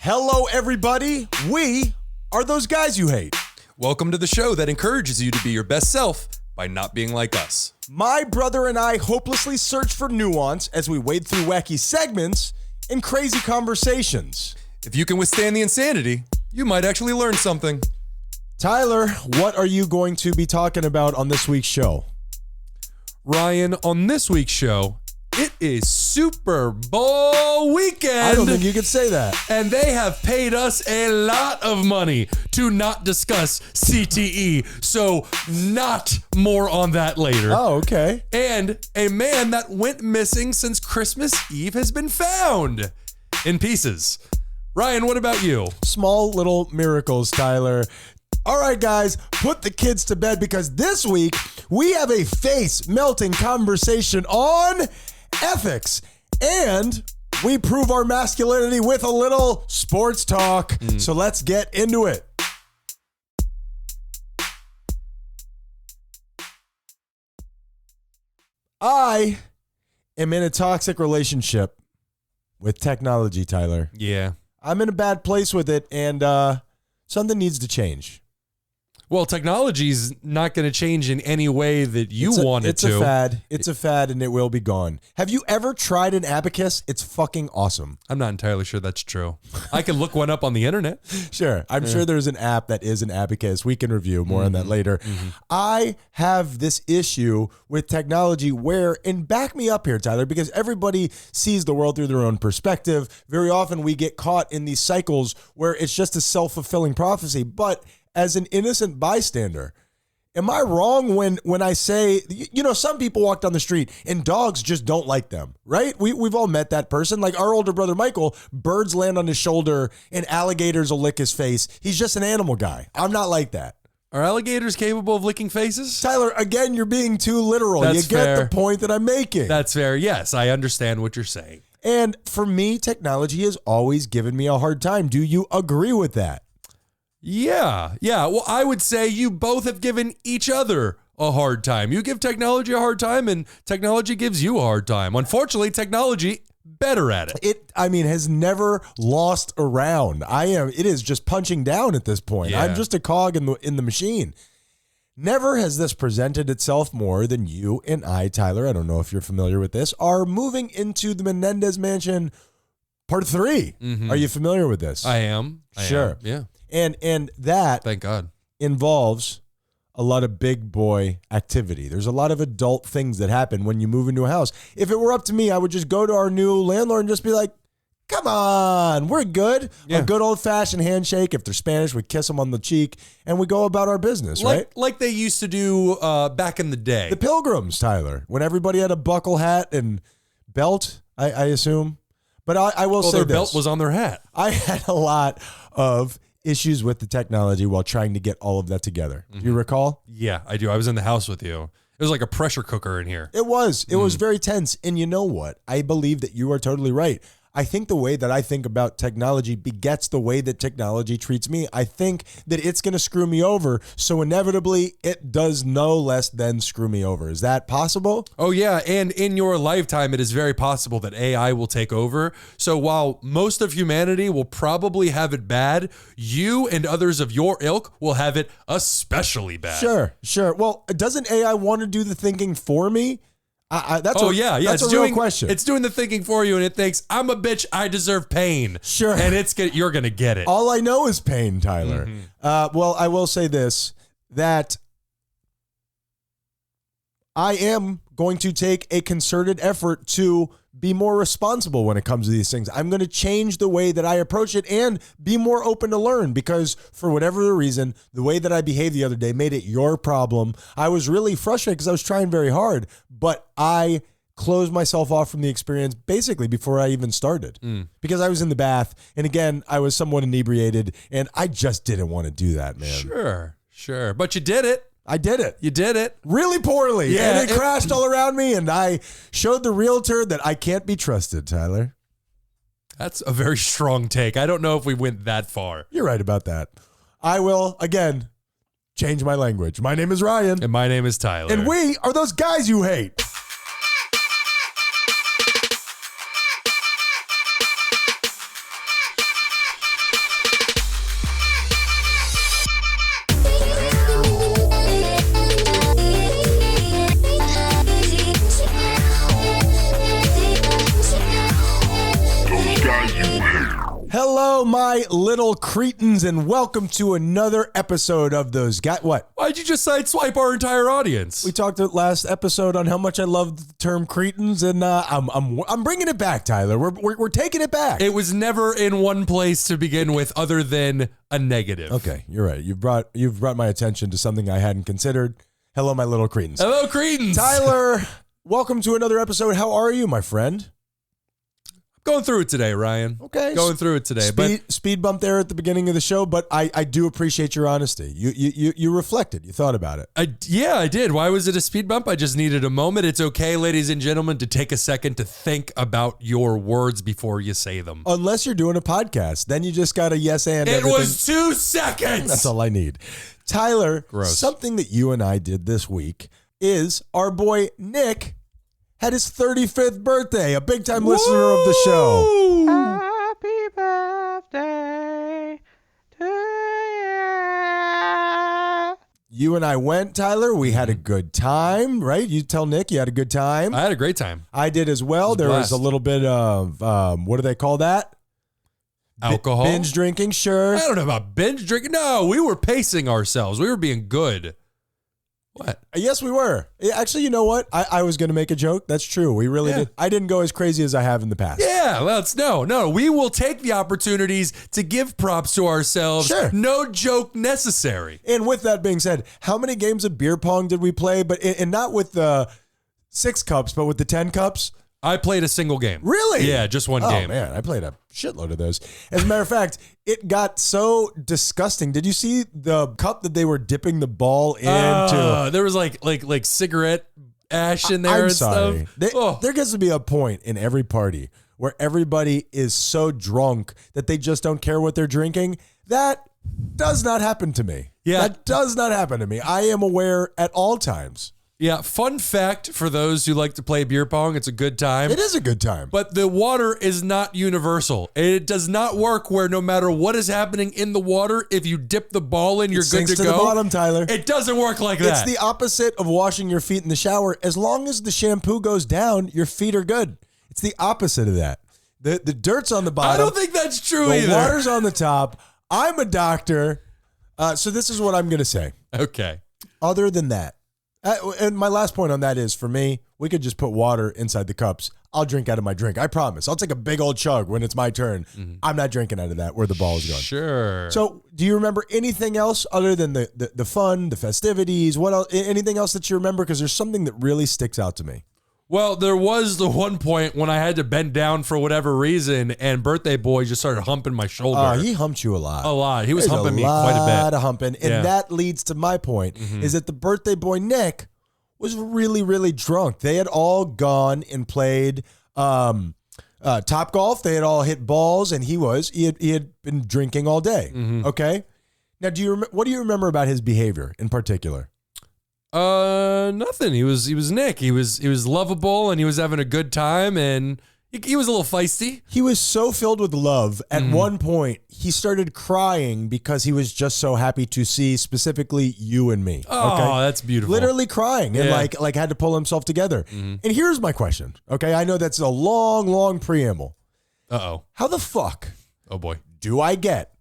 Hello, everybody. We are those guys you hate. Welcome to the show that encourages you to be your best self by not being like us. My brother and I hopelessly search for nuance as we wade through wacky segments and crazy conversations. If you can withstand the insanity, you might actually learn something. Tyler, what are you going to be talking about on this week's show? Ryan, on this week's show, it is Super Bowl weekend. I don't think you could say that. And they have paid us a lot of money to not discuss CTE. So not more on that later. Oh, okay. And a man that went missing since Christmas Eve has been found in pieces. Ryan, what about you? Small little miracles, Tyler. All right, guys, put the kids to bed because this week we have a face-melting conversation on ethics, and we prove our masculinity with a little sports talk. So let's get into it. I am in a toxic relationship with technology, Tyler. Yeah. I'm in a bad place with it, and something needs to change. Well, technology's not going to change in any way that you want it to. It's a fad. It's a fad, and it will be gone. Have you ever tried an abacus? It's fucking awesome. I'm not entirely sure that's true. I can look one up on the internet. Sure. I'm sure there's an app that is an abacus. We can review more on that later. I have this issue with technology where, and back me up here, Tyler, because everybody sees the world through their own perspective. Very often we get caught in these cycles where it's just a self-fulfilling prophecy. But as an innocent bystander, am I wrong when I say, you know, some people walk down the street and dogs just don't like them, right? We've all met that person. Like our older brother, Michael, birds land on his shoulder and alligators will lick his face. He's just an animal guy. I'm not like that. Are alligators capable of licking faces? Tyler, again, you're being too literal. That's you get fair. the point that I'm making. That's fair. Yes, I understand what you're saying. And for me, technology has always given me a hard time. Do you agree with that? Yeah. Well, I would say you both have given each other a hard time. You give technology a hard time, and technology gives you a hard time. Unfortunately, technology better at it. It has never lost a round. It is just punching down at this point. Yeah. I'm just a cog in the machine. Never has this presented itself more than you and I, Tyler, I don't know if you're familiar with this, are moving into the Menendez Mansion Part 3. Are you familiar with this? I am. Sure. Yeah. And that Thank God. involves a lot of big boy activity. There's a lot of adult things that happen when you move into a house. If it were up to me, I would just go to our new landlord and just be like, come on, we're good. Yeah. A good old-fashioned handshake. If they're Spanish, we kiss them on the cheek, and we go about our business, right? Like they used to do back in the day. The Pilgrims, Tyler, when everybody had a buckle hat and belt, I assume. But I will say their this. belt was on their hat. I had a lot of issues with the technology while trying to get all of that together. Do you recall? Yeah, I do. I was in the house with you. It was like a pressure cooker in here. It was. It was very tense. And you know what? I believe that you are totally right. I think the way that I think about technology begets the way that technology treats me. I think that it's going to screw me over. So inevitably, it does no less than screw me over. Is that possible? Oh, yeah. And in your lifetime, it is very possible that AI will take over. So while most of humanity will probably have it bad, you and others of your ilk will have it especially bad. Sure. Well, doesn't AI want to do the thinking for me? That's That's a real question. It's doing the thinking for you, and it thinks, I'm a bitch, I deserve pain. Sure. And you're going to get it. All I know is pain, Tyler. Well, I will say this, that I am going to take a concerted effort to be more responsible when it comes to these things. I'm going to change the way that I approach it and be more open to learn because for whatever the reason, the way that I behaved the other day made it your problem. I was really frustrated because I was trying very hard, but I closed myself off from the experience basically before I even started because I was in the bath. And again, I was somewhat inebriated and I just didn't want to do that, man. Sure. But you did it. I did it. You did it. Really poorly. Yeah, And it crashed all around me, and I showed the realtor that I can't be trusted, Tyler. That's a very strong take. I don't know if we went that far. You're right about that. I will, again, change my language. My name is Ryan. And my name is Tyler. And we are those guys you hate. Hello, my little cretins, and welcome to another episode of Those Guys. What? Why'd you just sideswipe our entire audience? We talked last episode on how much I love the term cretins, and I'm bringing it back, Tyler. We're taking it back. It was never in one place to begin with, other than a negative. Okay, you're right. You've brought my attention to something I hadn't considered. Hello, my little cretins. Hello, cretins. Tyler, welcome to another episode. How are you, my friend? Going through it today, Ryan. Okay. Going through it today. Speed bump there at the beginning of the show, but I do appreciate your honesty. You reflected. You thought about it. I did. Why was it a speed bump? I just needed a moment. It's okay, ladies and gentlemen, to take a second to think about your words before you say them. Unless you're doing a podcast, then you just got to yes and It everything. was 2 seconds. That's all I need. Tyler, Gross. Something that you and I did this week is our boy Nick had his 35th birthday, a big-time listener of the show. Happy birthday to you. You and I went, Tyler. We had a good time, right? You tell Nick you had a good time. I had a great time. I did as well. There was a little bit of, what do they call that? Alcohol? Binge drinking, sure. I don't know about binge drinking. No, we were pacing ourselves. We were being good. What? Yes, we were. Actually, you know what? I was going to make a joke. That's true. We really did. I didn't go as crazy as I have in the past. Yeah, no. We will take the opportunities to give props to ourselves. Sure. No joke necessary. And with that being said, how many games of beer pong did we play? But and not with the 6 cups, but with the 10 cups? I played a single game. Really? Yeah, just one game. Oh, man. I played a shitload of those. As a matter of fact, it got so disgusting. Did you see the cup that they were dipping the ball into? There was like cigarette ash in there I'm sorry. stuff. There gets to be a point in every party where everybody is so drunk that they just don't care what they're drinking. That does not happen to me. Yeah. That does not happen to me. I am aware at all times. Yeah, fun fact for those who like to play beer pong, it's a good time. It is a good time. But the water is not universal. It does not work where no matter what is happening in the water, if you dip the ball in, you're good to go. The bottom, Tyler. It doesn't work like that. It's the opposite of washing your feet in the shower. As long as the shampoo goes down, your feet are good. It's the opposite of that. The dirt's on the bottom. I don't think that's true either. The water's on the top. I'm a doctor. So this is what I'm going to say. Okay. Other than that, and my last point on that is, for me, we could just put water inside the cups. I'll drink out of my drink. I promise. I'll take a big old chug when it's my turn. Mm-hmm. I'm not drinking out of that where the ball is going. Sure. So do you remember anything else other than the fun, the festivities? What else? Anything else that you remember? Because there's something that really sticks out to me. Well, there was the one point when I had to bend down for whatever reason, and birthday boy just started humping my shoulder. He humped you a lot. A lot. He was humping me quite a bit. A lot of humping. And that leads to my point, is that the birthday boy, Nick, was really, really drunk. They had all gone and played Top Golf. They had all hit balls, and he had been drinking all day. Mm-hmm. Okay? Now, what do you remember about his behavior in particular? Nothing. He was Nick. He was lovable, and he was having a good time, and he was a little feisty. He was so filled with love. At one point, he started crying because he was just so happy to see specifically you and me. Oh, okay? that's beautiful. Literally crying and like had to pull himself together. Mm-hmm. And here's my question. Okay, I know that's a long, long preamble. Uh-oh. How the fuck? Oh boy. Do I get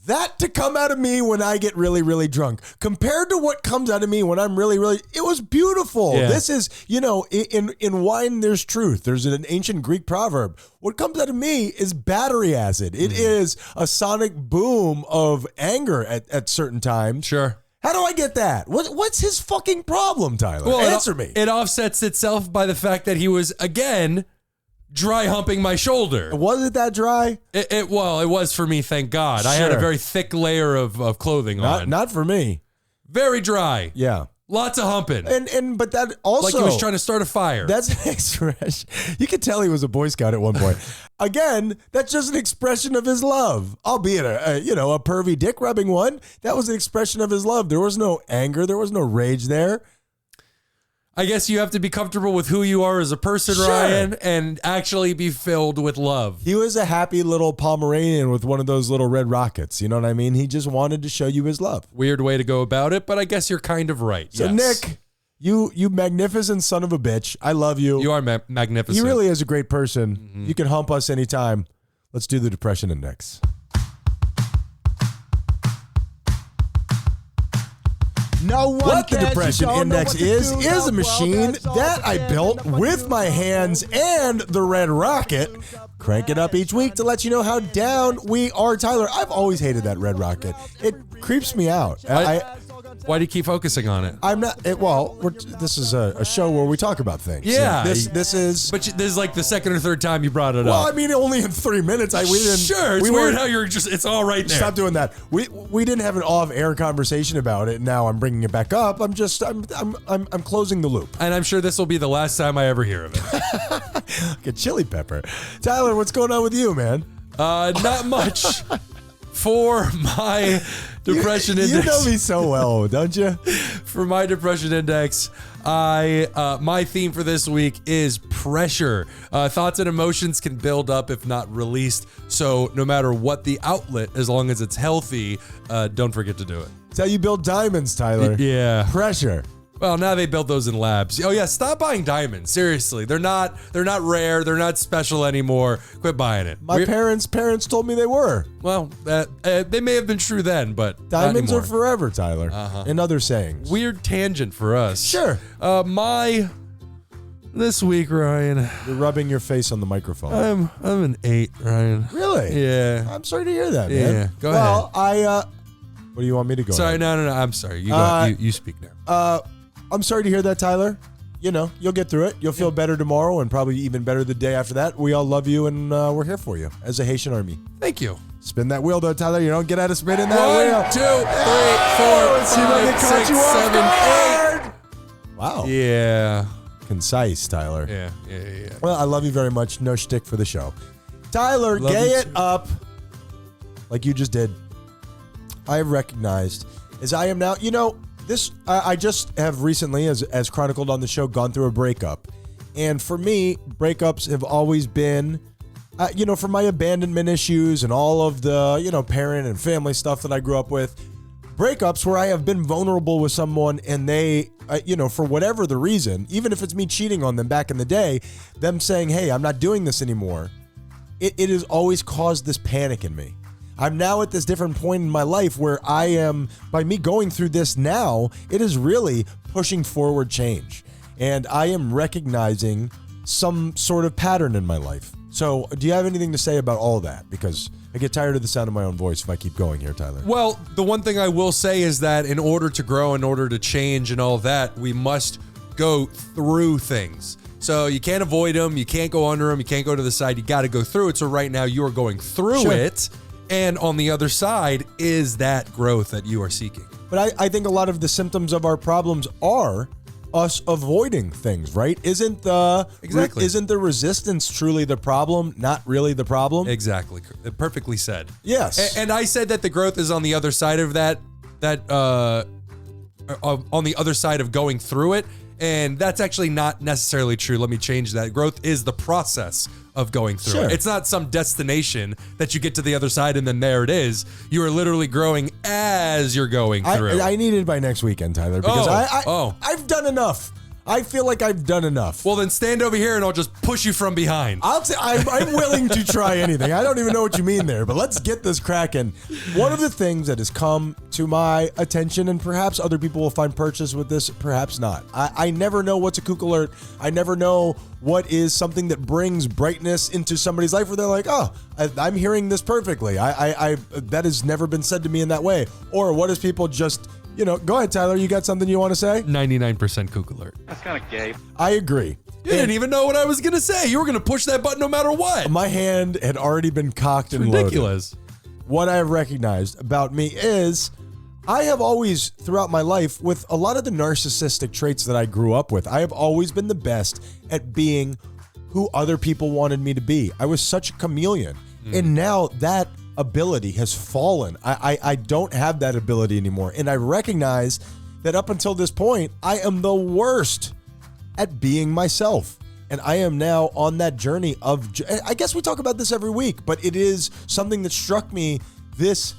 that to come out of me when I get really, really drunk compared to what comes out of me when I'm really, really, it was beautiful. Yeah. This is, in wine, there's truth. There's an ancient Greek proverb. What comes out of me is battery acid. It is a sonic boom of anger at certain times. Sure. How do I get that? What's his fucking problem, Tyler? Well, answer me. It offsets itself by the fact that he was, again, dry humping my shoulder. Was it that dry? It was for me, thank God. Sure. I had a very thick layer of clothing on. Not for me. Very dry. Yeah. Lots of humping. But that also, like he was trying to start a fire. That's an expression. You could tell he was a Boy Scout at one point. Again, that's just an expression of his love, albeit a pervy dick rubbing one. That was an expression of his love. There was no anger. There was no rage there. I guess you have to be comfortable with who you are as a person, sure, Ryan, and actually be filled with love. He was a happy little Pomeranian with one of those little red rockets. You know what I mean? He just wanted to show you his love. Weird way to go about it, but I guess you're kind of right. So, yes. Nick, you magnificent son of a bitch. I love you. You are magnificent. He really is a great person. Mm-hmm. You can hump us anytime. Let's do the depression index. What the depression index is a machine that I built with my hands and the red rocket. Crank it up each week to let you know how down we are, Tyler. I've always hated that red rocket. It creeps me out. Why do you keep focusing on it? I'm not. This is a show where we talk about things. Yeah. This is. But this is like the second or third time you brought it Well, up. I mean, only in 3 minutes. Sure, it's weird how you're just. It's all right there. Stop doing that. We didn't have an off-air conversation about it. Now I'm bringing it back up. I'm closing the loop. And I'm sure this will be the last time I ever hear of it. Like a chili pepper. Tyler, what's going on with you, man? Not much for my depression index. You know me so well, don't you? For my depression index, my theme for this week is pressure. Thoughts and emotions can build up if not released. So no matter what the outlet, as long as it's healthy, don't forget to do it. It's how you build diamonds, Tyler. Yeah. Pressure. Well, now they build those in labs. Oh yeah, stop buying diamonds. Seriously, they're not rare. They're not special anymore. Quit buying it. My parents told me they were. Well, they may have been true then, but Diamonds not are forever, Tyler. And other sayings. Weird tangent for us. Sure. This week, Ryan. You're rubbing your face on the microphone. I'm an 8, Ryan. Really? Yeah. I'm sorry to hear that, man. Yeah. Go ahead. Well, what do you want me to go? Sorry, ahead? no. I'm sorry. You speak now. I'm sorry to hear that, Tyler. You know, you'll get through it. You'll feel better tomorrow and probably even better the day after that. We all love you and we're here for you as a Haitian army. Thank you. Spin that wheel, though, Tyler. You don't get out of spinning that 1, 2, 3, 4, 5, 6, 7, 8. Wow. Yeah. Concise, Tyler. Yeah. Well, I love you very much. No shtick for the show. Tyler, Love gay you it too. up like you just did. I have recognized as I am now, I just have recently, as chronicled on the show, gone through a breakup. And for me, breakups have always been, for my abandonment issues and all of the, parent and family stuff that I grew up with, breakups where I have been vulnerable with someone and they, for whatever the reason, even if it's me cheating on them back in the day, them saying, hey, I'm not doing this anymore, it has always caused this panic in me. I'm now at this different point in my life where I am, by me going through this now, it is really pushing forward change. And I am recognizing some sort of pattern in my life. So do you have anything to say about all that? Because I get tired of the sound of my own voice if I keep going here, Tyler. Well, the one thing I will say is that in order to grow, in order to change and all that, we must go through things. So you can't avoid them. You can't go under them. You can't go to the side. You got to go through it. So right now you are going through it. And on the other side is that growth that you are seeking. But I think a lot of the symptoms of our problems are us avoiding things, right? Isn't the resistance truly the problem, not really the problem? Exactly. Perfectly said. Yes. And I said that the growth is on the other side of that on the other side of going through it. And that's actually not necessarily true. Let me change that. Growth is the process of going through it. It's not some destination that you get to the other side and then there it is. You are literally growing as you're going through. I need it by next weekend, Tyler, because I've done enough. I feel like I've done enough. Well, then stand over here and I'll just push you from behind. I'm willing to try anything. I don't even know what you mean there, but let's get this cracking. One of the things that has come to my attention, and perhaps other people will find purchase with this, perhaps not. I never know what's a kook alert. I never know what is something that brings brightness into somebody's life where they're like, oh, I'm hearing this perfectly. That has never been said to me in that way. Or what is people just... go ahead, Tyler. You got something you want to say? 99% kook alert. That's kind of gay. I agree. You didn't even know what I was going to say. You were going to push that button no matter what. My hand had already been cocked and ridiculous. Loaded. What I have recognized about me is I have always, throughout my life, with a lot of the narcissistic traits that I grew up with, I have always been the best at being who other people wanted me to be. I was such a chameleon. And now that ability has fallen. I don't have that ability anymore. And I recognize that up until this point, I am the worst at being myself. And I am now on that journey of, I guess we talk about this every week, but it is something that struck me this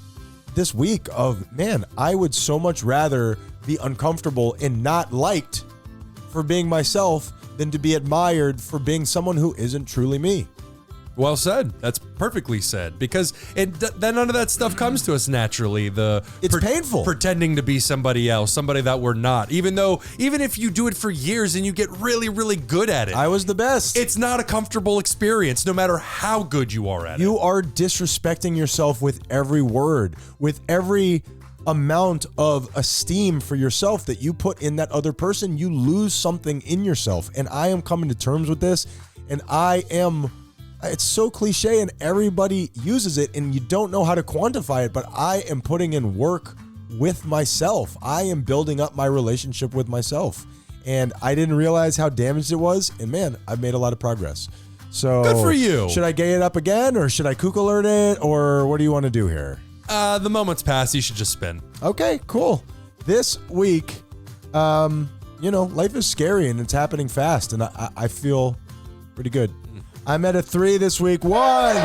week of, man, I would so much rather be uncomfortable and not liked for being myself than to be admired for being someone who isn't truly me. Well said. That's perfectly said. Because then none of that stuff comes to us naturally. It's painful. Pretending to be somebody else, somebody that we're not. Even if you do it for years and you get really, really good at it. I was the best. It's not a comfortable experience, no matter how good you are at it. You are disrespecting yourself with every word, with every amount of esteem for yourself that you put in that other person. You lose something in yourself. And I am coming to terms with this. And it's so cliche and everybody uses it and you don't know how to quantify it, but I am putting in work with myself. I am building up my relationship with myself. And I didn't realize how damaged it was. And man, I've made a lot of progress. So good for you. Should I gay it up again or should I kook alert it or what do you want to do here? The moment's passed. You should just spin. Okay, cool. This week, life is scary and it's happening fast and I feel pretty good. I'm at a 3 this week. 1, 2, 3.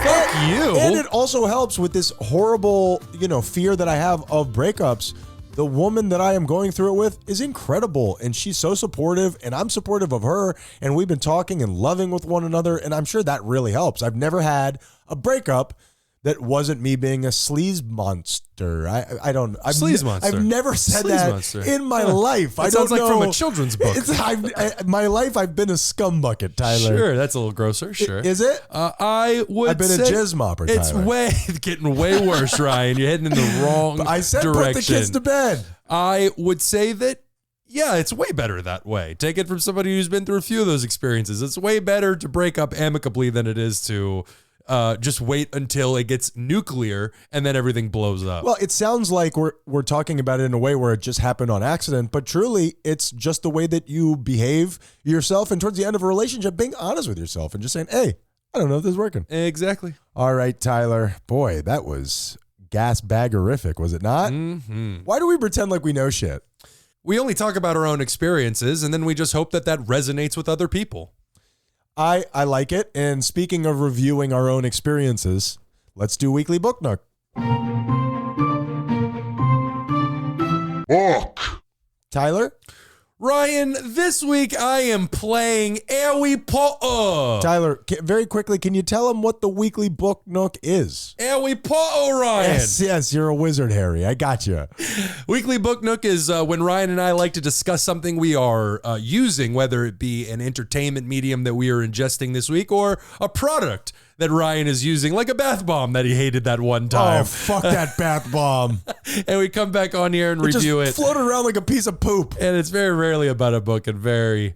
Fuck you. And it also helps with this horrible, fear that I have of breakups. The woman that I am going through it with is incredible, and she's so supportive, and I'm supportive of her, and we've been talking and loving with one another, and I'm sure that really helps. I've never had a breakup that wasn't me being a sleaze monster. Sleaze monster. I've never said Sleaze that monster. in my life. That sounds like from a children's book. My life, I've been a scumbucket, Tyler. Sure, that's a little grosser. Sure. Is it? I've been a jizz mopper, Tyler. It's getting way worse, Ryan. You're heading in the wrong direction. I said put the kids to bed. I would say that, yeah, it's way better that way. Take it from somebody who's been through a few of those experiences. It's way better to break up amicably than it is to just wait until it gets nuclear and then everything blows up. Well, it sounds like we're talking about it in a way where it just happened on accident, but truly it's just the way that you behave yourself and towards the end of a relationship, being honest with yourself and just saying, hey, I don't know if this is working. Exactly. All right, Tyler. Boy, that was gas baggerific, was it not? Mm-hmm. Why do we pretend like we know shit? We only talk about our own experiences and then we just hope that resonates with other people. I like it. And speaking of reviewing our own experiences, let's do Weekly BookNook. Book. Tyler? Ryan, this week I am playing Harry Potter. Tyler, very quickly, can you tell him what the Weekly BookNook is? Harry Potter, Ryan. Yes, you're a wizard, Harry. I got you. Weekly BookNook is when Ryan and I like to discuss something we are using, whether it be an entertainment medium that we are ingesting this week or a product that Ryan is using, like a bath bomb that he hated that one time. Oh, fuck that bath bomb. And we come back on here and review it. Floated around like a piece of poop. And it's very rarely about a book and very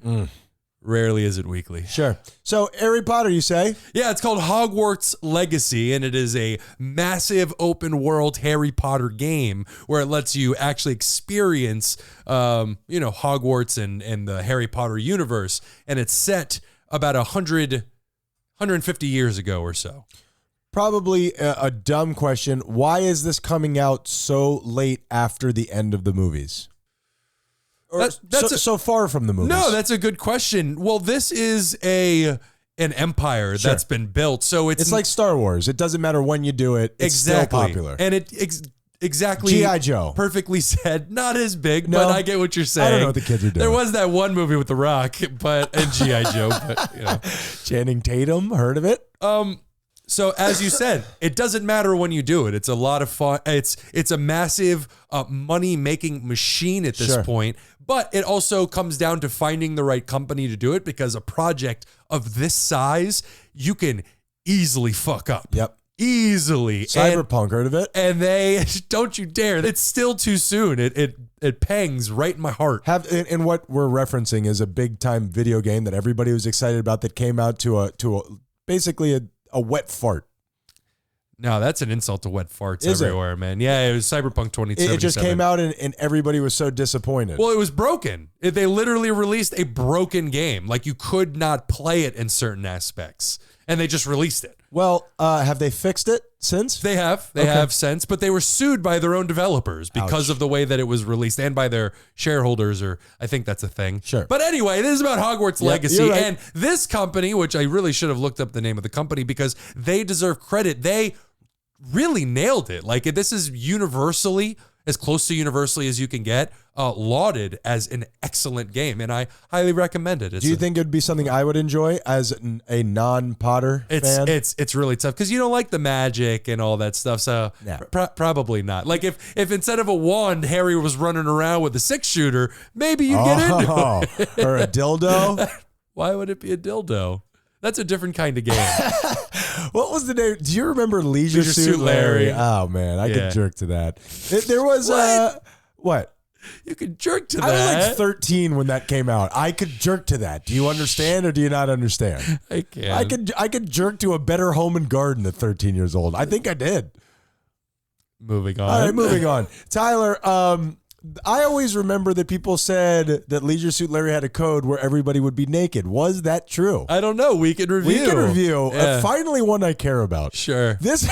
rarely is it weekly. Sure. So, Harry Potter, you say? Yeah, it's called Hogwarts Legacy, and it is a massive open world Harry Potter game where it lets you actually experience, Hogwarts and the Harry Potter universe. And it's set about 150 years ago or so. Probably a dumb question. Why is this coming out so late after the end of the movies? Or so far from the movies? No, that's a good question. Well, this is an empire that's been built. So it's like Star Wars. It doesn't matter when you do it. It's still popular. And exactly. G.I. Joe. Perfectly said. Not as big, but I get what you're saying. I don't know what the kids are doing. There was that one movie with The Rock, and G.I. Joe, but Channing Tatum, heard of it? So as you said, it doesn't matter when you do it. It's a lot of fun. It's a massive money-making machine at this point, but it also comes down to finding the right company to do it because a project of this size, you can easily fuck up. Yep. Easily. Cyberpunk, heard of it? And they, don't you dare. It's still too soon. It pangs right in my heart. And what we're referencing is a big time video game that everybody was excited about that came out to basically a wet fart. No, that's an insult to wet farts everywhere, man. Yeah, it was Cyberpunk 2077. It just came out and everybody was so disappointed. Well, it was broken. They literally released a broken game. Like you could not play it in certain aspects. And they just released it. Well, have they fixed it since? They have. They have since, but they were sued by their own developers because of the way that it was released and by their shareholders, or I think that's a thing. Sure. But anyway, this is about Hogwarts Legacy. Right. And this company, which I really should have looked up the name of the company because they deserve credit. They really nailed it. Like this is universally as close to universally as you can get, lauded as an excellent game, and I highly recommend it. Do you think it would be something I would enjoy as a non-Potter fan? It's really tough because you don't like the magic and all that stuff, so probably not. Like if instead of a wand, Harry was running around with a 6-shooter, maybe you get into it. Or a dildo. Why would it be a dildo? That's a different kind of game. What was the name? Do you remember Leisure Suit Larry? Oh man, I could jerk to that. There was what? You could jerk to that. I was like 13 when that came out. I could jerk to that. Do you understand or do you not understand? I can. I could jerk to a Better Home and Garden at 13 years old. I think I did. Moving on. All right, moving on. Tyler, I always remember that people said that Leisure Suit Larry had a code where everybody would be naked. Was that true? I don't know. We can review. Yeah. Finally, one I care about. Sure. This,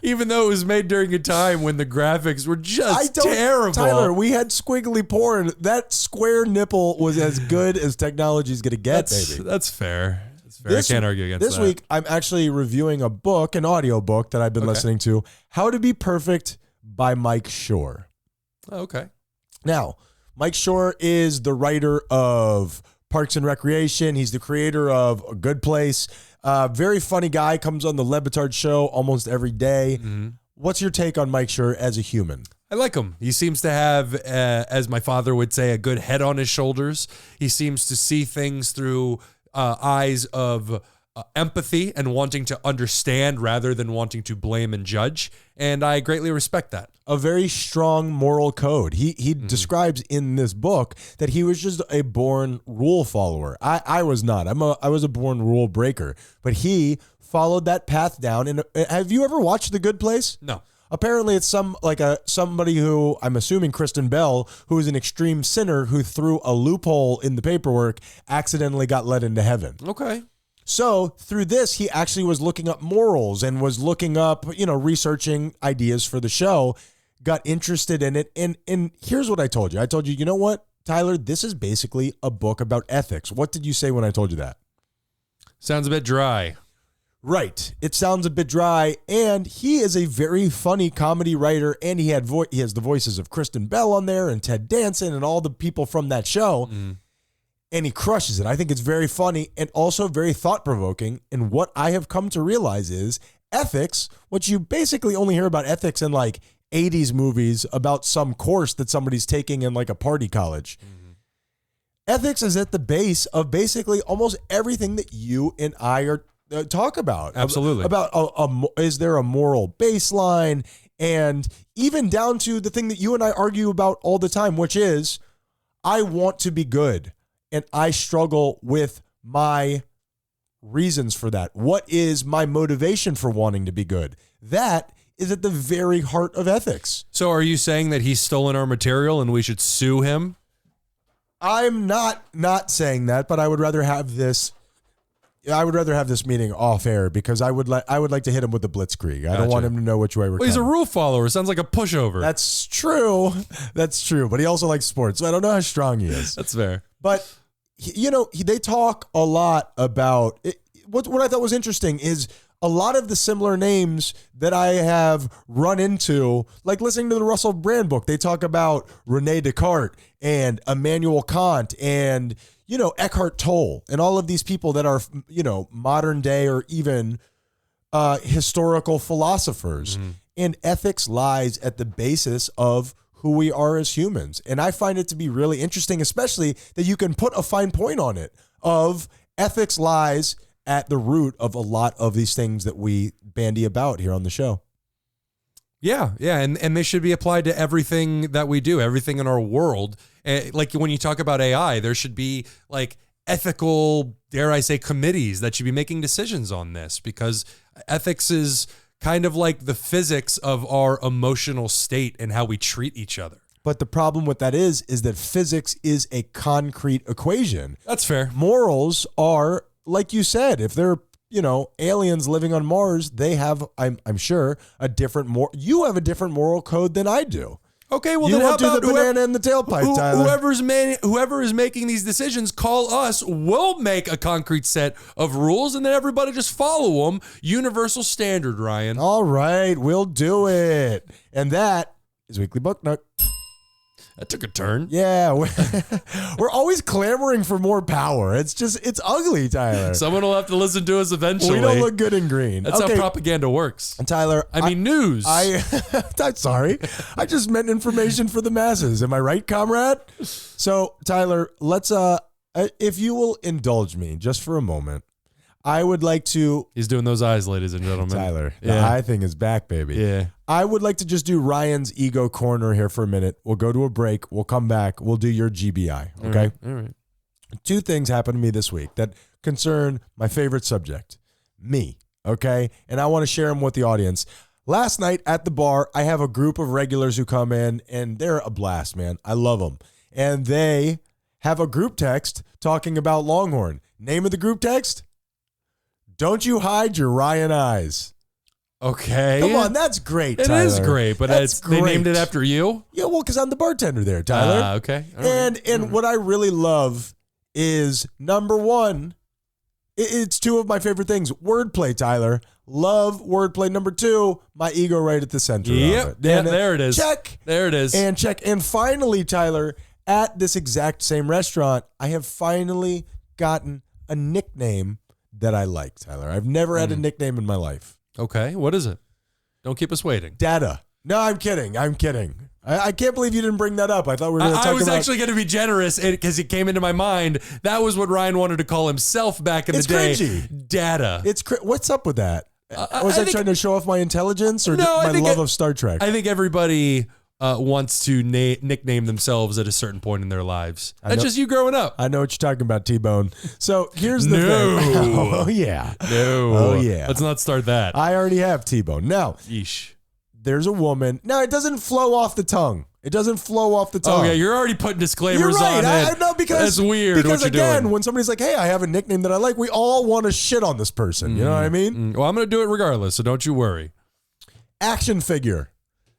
even though it was made during a time when the graphics were just terrible. Tyler, we had squiggly porn. That square nipple was as good as technology's going to get, baby. That's fair. I can't argue against that. This week, I'm actually reviewing a book, an audio book that I've been listening to, How to Be Perfect by Mike Shore. Oh, okay. Now, Mike Shore is the writer of Parks and Recreation. He's the creator of A Good Place. Very funny guy, comes on the Lebitard show almost every day. Mm-hmm. What's your take on Mike Shore as a human? I like him. He seems to have, as my father would say, a good head on his shoulders. He seems to see things through eyes of empathy and wanting to understand rather than wanting to blame and judge. And I greatly respect that. A very strong moral code. He describes in this book that he was just a born rule follower. I was not. I was a born rule breaker. But he followed that path down. And have you ever watched The Good Place? No. Apparently it's somebody who, I'm assuming Kristen Bell, who is an extreme sinner who through a loophole in the paperwork accidentally got let into heaven. Okay. So through this, he actually was looking up morals and was looking up, researching ideas for the show, got interested in it. And here's what I told you. I told you, you know what, Tyler, this is basically a book about ethics. What did you say when I told you that? Sounds a bit dry. Right. It sounds a bit dry. And he is a very funny comedy writer. And he has the voices of Kristen Bell on there and Ted Danson and all the people from that show. Mm. And he crushes it. I think it's very funny and also very thought-provoking. And what I have come to realize is ethics, which you basically only hear about ethics in like 80s movies about some course that somebody's taking in like a party college. Mm-hmm. Ethics is at the base of basically almost everything that you and I are talk about. Absolutely. About is there a moral baseline? And even down to the thing that you and I argue about all the time, which is I want to be good. And I struggle with my reasons for that. What is my motivation for wanting to be good? That is at the very heart of ethics. So are you saying that he's stolen our material and we should sue him? I'm not saying that, but I would rather have this. I would rather have this meeting off air because I would like to hit him with the blitzkrieg. I don't want him to know which way we're going. He's a rule follower. Sounds like a pushover. That's true. That's true. But he also likes sports, so I don't know how strong he is. That's fair. But they talk a lot about it. What I thought was interesting is a lot of the similar names that I have run into, like listening to the Russell Brand book. They talk about Rene Descartes and Immanuel Kant and Eckhart Tolle and all of these people that are, modern day or even historical philosophers. Mm-hmm. And ethics lies at the basis of who we are as humans. And I find it to be really interesting, especially that you can put a fine point on it of ethics lies at the root of a lot of these things that we bandy about here on the show. Yeah. And they should be applied to everything that we do, everything in our world. Like when you talk about AI, there should be like ethical, dare I say, committees that should be making decisions on this because ethics is kind of like the physics of our emotional state and how we treat each other. But the problem with that is that physics is a concrete equation. That's fair. Morals are, like you said, if they're aliens living on Mars, they have, I'm sure, you have a different moral code than I do. Okay, well you then how about the banana in the tailpipe, Tyler? Whoever is making these decisions, call us. We'll make a concrete set of rules, and then everybody just follow them. Universal standard, Ryan. All right, we'll do it. And that is Weekly Book Nook. That took a turn. Yeah, we're always clamoring for more power. It's ugly, Tyler. Someone will have to listen to us eventually. We don't look good in green. That's how propaganda works. And Tyler, I mean, news. I'm sorry. I just meant information for the masses. Am I right, comrade? So, Tyler, let's if you will indulge me just for a moment, I would like to. He's doing those eyes, ladies and gentlemen. Tyler, the eye thing is back, baby. Yeah. I would like to just do Ryan's ego corner here for a minute. We'll go to a break. We'll come back. We'll do your GBI. Okay. All right. Two things happened to me this week that concern my favorite subject, me. Okay. And I want to share them with the audience. Last night at the bar, I have a group of regulars who come in, and they're a blast, man. I love them. And they have a group text talking about Longhorn. Name of the group text? Don't you hide your Ryan eyes. Okay. Come on, that's great, It Tyler. is great, but they named it after you? Yeah, well, because I'm the bartender there, Tyler. Okay. All right. And what I really love is, number one, it's two of my favorite things. Wordplay, Tyler. Love wordplay. Number two, my ego right at the center of it. Yeah, there it is. Check. There it is. And check. And finally, Tyler, at this exact same restaurant, I have finally gotten a nickname that I like, Tyler. I've never had a nickname in my life. Okay. What is it? Don't keep us waiting. Data. No, I'm kidding. I can't believe you didn't bring that up. I thought we were going to talk about... I was actually going to be generous because it came into my mind. That was what Ryan wanted to call himself back in the day. It's cringy. Data. What's up with that? Was I trying to show off my intelligence or No, my love of Star Trek? I think everybody wants to nickname themselves at a certain point in their lives. That's just you growing up. I know what you're talking about, T-Bone. So here's the thing. Oh, yeah. No. Oh, yeah. Let's not start that. I already have T-Bone. Now, Yeesh. there's a woman. Now, it doesn't flow off the tongue. Oh, yeah, you're already putting disclaimers you're right. on it. I know because that's weird. Because what you're again, doing. when somebody's like, "Hey, I have a nickname that I like," we all want to shit on this person. You know what I mean? Well, I'm going to do it regardless, so don't you worry. Action figure.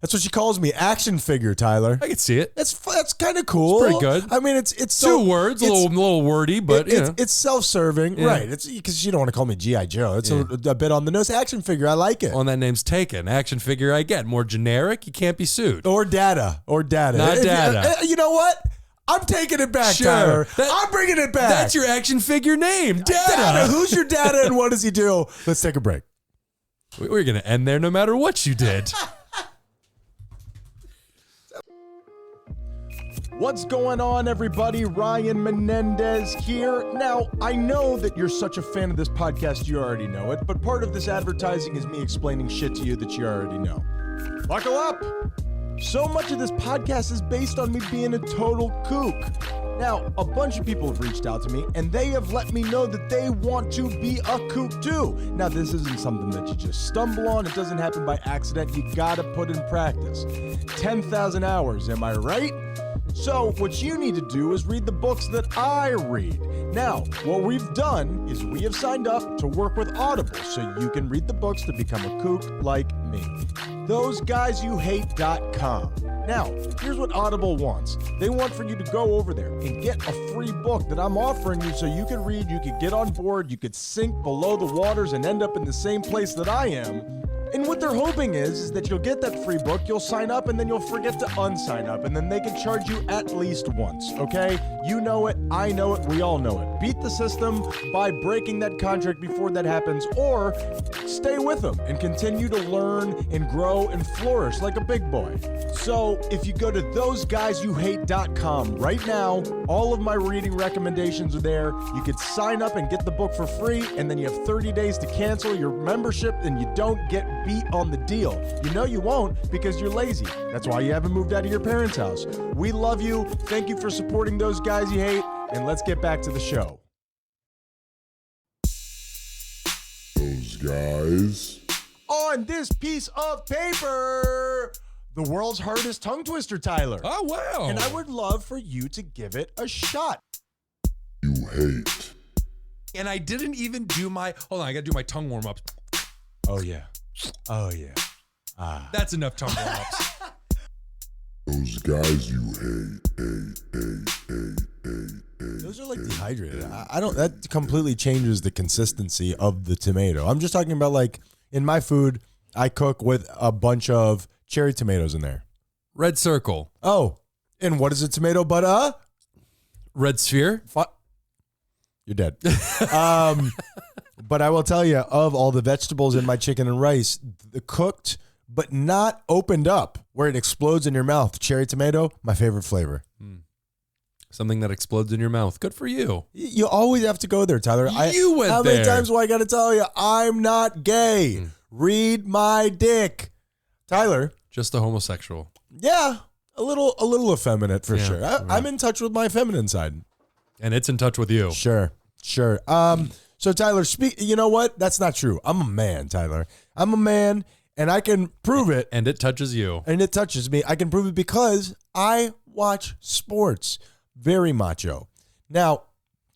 That's what she calls me. Action figure, Tyler. I can see it. That's kind of cool. It's pretty good. I mean, it's two words, a little wordy, but it's self-serving, right? It's because you don't want to call me G.I. Joe. It's a bit on the nose. Action figure, I like it. Well, that name's taken. Action figure, I get. More generic, you can't be sued. Or data. Not data. You know what? I'm taking it back, Tyler. I'm bringing it back. That's your action figure name, Data. Who's your data and what does he do? Let's take a break. We're going to end there no matter what you did. What's going on, everybody? Ryan Menendez here. Now, I know that you're such a fan of this podcast, you already know it, but part of this advertising is me explaining shit to you that you already know. Buckle up! So much of this podcast is based on me being a total kook. Now, a bunch of people have reached out to me, and they have let me know that they want to be a kook too. Now, this isn't something that you just stumble on. It doesn't happen by accident. You gotta put in practice. 10,000 hours, am I right? So what you need to do is read the books that I read. Now, what we've done is we have signed up to work with Audible so you can read the books to become a kook like me. THOSEGUYSYOUHATE.com. Now, here's what Audible wants. They want for you to go over there and get a free book that I'm offering you so you can read, you could get on board, you could sink below the waters and end up in the same place that I am. And what they're hoping is that you'll get that free book, you'll sign up, and then you'll forget to unsign up, and then they can charge you at least once, okay? You know it, I know it, we all know it. Beat the system by breaking that contract before that happens, or stay with them and continue to learn and grow and flourish like a big boy. So if you go to THOSEGUYSYOUHATE.com right now, all of my reading recommendations are there. You could sign up and get the book for free, and then you have 30 days to cancel your membership, and you don't get beat on the deal. You know you won't because you're lazy. That's why you haven't moved out of your parents' house. We love you. Thank you for supporting Those Guys You Hate, and let's get back to the show. Those guys. On this piece of paper, the world's hardest tongue twister, Tyler. Oh, wow. And I would love for you to give it a shot. You hate. And I didn't even do my... Hold on, I got to do my tongue warm-ups. Oh, yeah. Oh, yeah. That's enough tongue warm-ups. Those guys you hate. Those are like dehydrated. I don't, that completely changes the consistency of the tomato. I'm just talking about like in my food, I cook with a bunch of cherry tomatoes in there. Red circle. Oh, and what is a tomato but Red sphere. You're dead. But I will tell you, of all the vegetables in my chicken and rice, the cooked but not opened up, where it explodes in your mouth, cherry tomato, my favorite flavor. Something that explodes in your mouth. Good for you. You always have to go there, Tyler. You went How many there. times do I got to tell you, I'm not gay. Read my dick. Tyler. Just a homosexual. Yeah, a little effeminate for Yeah, sure. I'm in touch with my feminine side. And it's in touch with you. Sure. So Tyler, you know what? That's not true. I'm a man, Tyler. I'm a man, and I can prove it. And it touches you. And it touches me. I can prove it because I watch sports. Very macho. Now,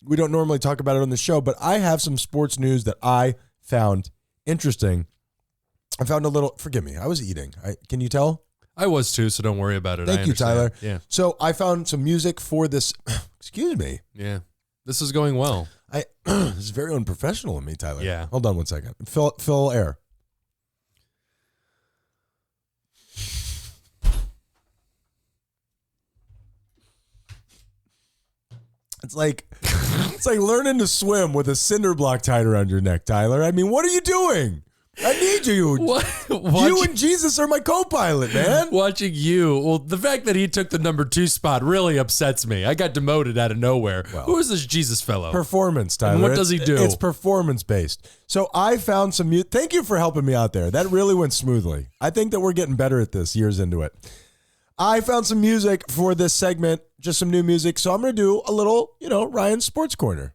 we don't normally talk about it on the show, but I have some sports news that I found interesting. I found a little, forgive me, I was eating. Can you tell? I was too, so don't worry about it. Thank you, Tyler. Yeah. So I found some music for this. Excuse me. Yeah. This is going well. This is very unprofessional of me, Tyler. Yeah. Hold on one second. Fill air. It's like learning to swim with a cinder block tied around your neck, Tyler. I mean, what are you doing? I need you. What? You and Jesus are my co-pilot, man. Watching you. Well, the fact that he took the number 2 spot really upsets me. I got demoted out of nowhere. Well, who is this Jesus fellow? Performance, Tyler. And what does he do? It's performance-based. So I found some music. Thank you for helping me out there. That really went smoothly. I think that we're getting better at this years into it. I found some music for this segment, just some new music. So I'm going to do a little, Ryan's Sports Corner.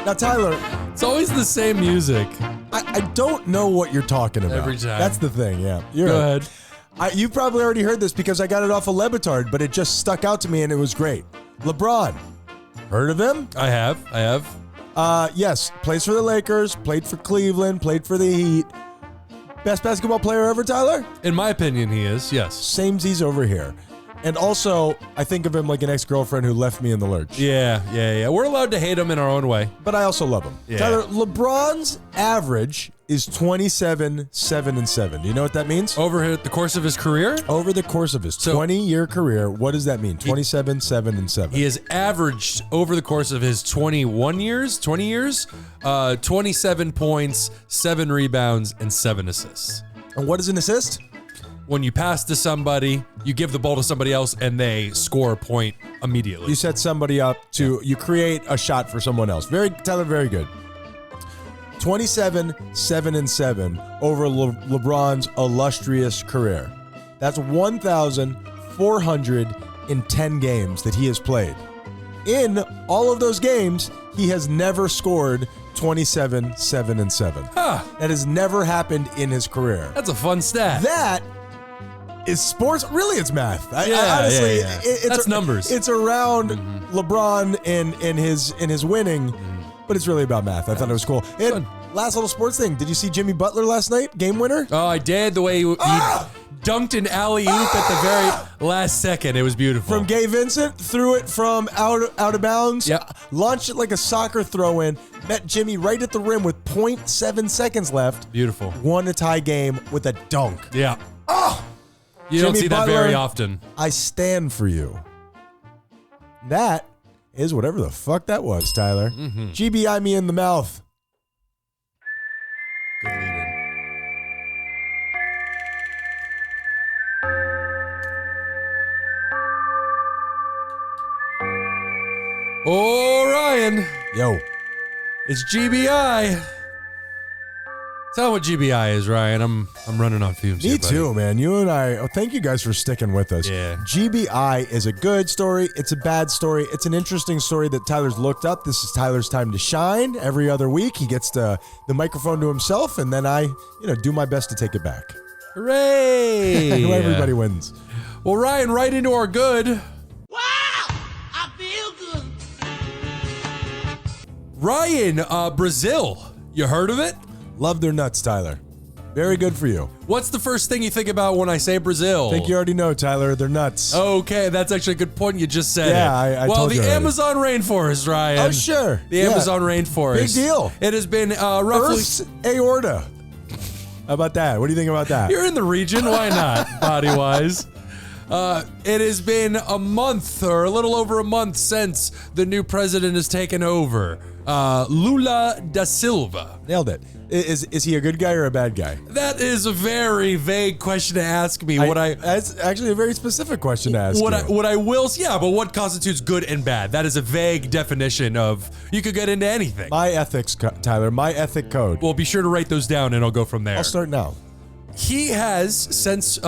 Now, Tyler, it's always the same music. I don't know what you're talking about. Every time. That's the thing, yeah. You're Go right. ahead. You probably already heard this because I got it off of Lebitard, but it just stuck out to me and it was great. LeBron. Heard of him? I have. Yes. Plays for the Lakers, played for Cleveland, played for the Heat. Best basketball player ever, Tyler? In my opinion, he is, yes. Samesies over here. And also, I think of him like an ex-girlfriend who left me in the lurch. Yeah. We're allowed to hate him in our own way. But I also love him. Yeah. Tyler, LeBron's average is 27, 7, and 7. Do you know what that means? Over the course of his career? Over the course of his 20-year careir, what does that mean? 27, 7, and 7. He has averaged over the course of his 20 years, 27 points, 7 rebounds, and 7 assists. And what is an assist? When you pass to somebody, you give the ball to somebody else, and they score a point immediately. You set somebody up you create a shot for someone else. Tyler, very good. 27, 7, and 7 over LeBron's illustrious career. That's 1,410 games that he has played. In all of those games, he has never scored 27, 7, and 7. Huh. That has never happened in his career. That's a fun stat. That is sports. Really, it's math. Honestly, yeah. That's numbers. It's around LeBron and his winning, but it's really about math. I thought it was cool. And last little sports thing. Did you see Jimmy Butler last night? Game winner? Oh, I did. The way he dunked an alley-oop at the very last second. It was beautiful. From Gabe Vincent, threw it from out of bounds. Yep. Launched it like a soccer throw-in. Met Jimmy right at the rim with 0.7 seconds left. Beautiful. Won a tie game with a dunk. Yeah. Oh! You don't Jimmy see that Butler, very often. I stand for you. That is whatever the fuck that was, Tyler. GBI me in the mouth. Good lead-in. Oh, Ryan. Yo. It's GBI. Tell what GBI is, Ryan. I'm running on fumes. Me here, buddy. too, man. You and I, thank you guys for sticking with us. Yeah. GBI is a good story. It's a bad story. It's an interesting story that Tyler's looked up. This is Tyler's time to shine. Every other week, he gets the microphone to himself, and then I, do my best to take it back. Hooray! Everybody wins. Well, Ryan, right into our good. Wow! I feel good. Ryan, Brazil. You heard of it? Love their nuts, Tyler. Very good for you. What's the first thing you think about when I say Brazil? I think you already know, Tyler. They're nuts. Okay, that's actually a good point. You just said Yeah, it. I well, told you the already. Amazon rainforest, Ryan. Oh, sure. The Yeah. Amazon rainforest. Big deal. It has been roughly... Earth's aorta. How about that? What do you think about that? You're in the region. Why not, body-wise? It has been a month or a little over a month since the new president has taken over. Lula da Silva. Nailed it. Is he a good guy or a bad guy? That is a very vague question to ask me. That's actually a very specific question to ask. But what constitutes good and bad? That is a vague definition of, you could get into anything. My ethics, Tyler, my ethic code. Well, be sure to write those down and I'll go from there. I'll start now. He has, since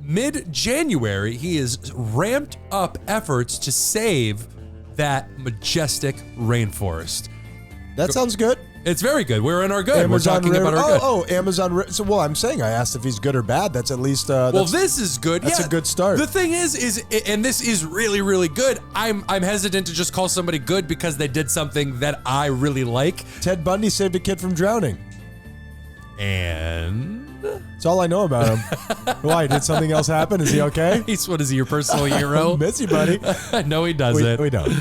mid-January, he has ramped up efforts to save that majestic rainforest. That sounds good. It's very good. We're in our good. We're talking about our good. Oh, Amazon. So, I'm saying I asked if he's good or bad. That's at least. This is good. That's a good start. The thing is, and this is really, really good. I'm hesitant to just call somebody good because they did something that I really like. Ted Bundy saved a kid from drowning. And that's all I know about him. Why? Did something else happen? Is he okay? What is he, your personal hero? Miss you, buddy. No, he doesn't. We don't.